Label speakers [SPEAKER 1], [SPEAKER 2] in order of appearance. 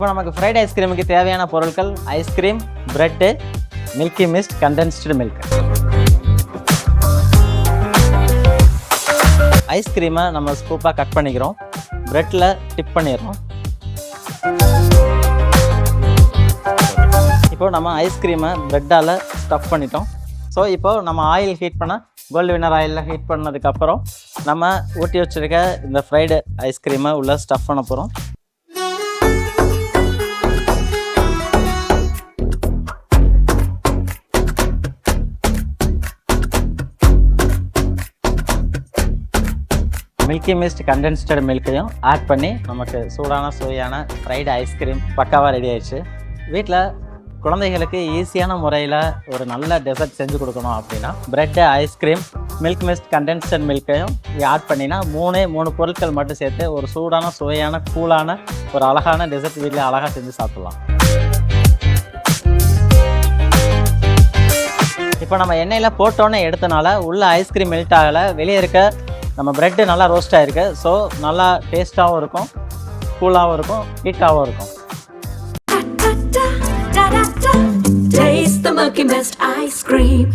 [SPEAKER 1] இப்போ நமக்கு ஃப்ரைட் ஐஸ்கிரீமுக்கு தேவையான பொருட்கள் ice cream, bread, milky mist, condensed milk. ஐஸ்கிரீமை நம்ம ஸ்கூப்பாக கட் பண்ணிக்கிறோம், பிரெட்டில் டிப் பண்ணிடுறோம். இப்போ நம்ம ஐஸ்கிரீமை பிரெட்டால் ஸ்டஃப் பண்ணிட்டோம். ஸோ இப்போ நம்ம ஆயில் ஹீட் பண்ண கோல்டு வின்னர் ஆயிலில் ஹீட் பண்ணதுக்கப்புறம் நம்ம ஊட்டி வச்சுருக்க இந்த ஃப்ரைடு ஐஸ்கிரீமை உள்ளே ஸ்டஃப் பண்ண போகிறோம். மில்கி மிஸ்ட் கண்டென்ஸ்டு மில்க்கையும் ஆட் பண்ணி நமக்கு சூடான சுவையான ஃப்ரைடு ஐஸ்கிரீம் பக்காவாக ரெடி ஆயிடுச்சு. வீட்டில் குழந்தைகளுக்கு ஈஸியான முறையில் ஒரு நல்ல டெசர்ட் செஞ்சு கொடுக்கணும் அப்படின்னா bread, ice cream, milk mist condensed மில்க்கையும் ஆட் பண்ணினா மூணு பொருட்கள் மட்டும் சேர்த்து ஒரு சூடான சுவையான கூலான ஒரு அழகான டெசர்ட் வீட்டில் அழகாக செஞ்சு சாப்பிட்லாம். இப்போ நம்ம எண்ணெயில் போட்டோன்னே எடுத்தனால உள்ள ஐஸ்கிரீம் மெல்ட் ஆகலை, வெளியே இருக்க நம்ம பிரெட்டு நல்லா ரோஸ்ட் ஆகிருக்கு. ஸோ நல்லா டேஸ்ட்டாகவும் இருக்கும், கூலாகவும் இருக்கும், ஹீட்டாகவும் இருக்கும்.
[SPEAKER 2] Taste the Milky Mist ice cream.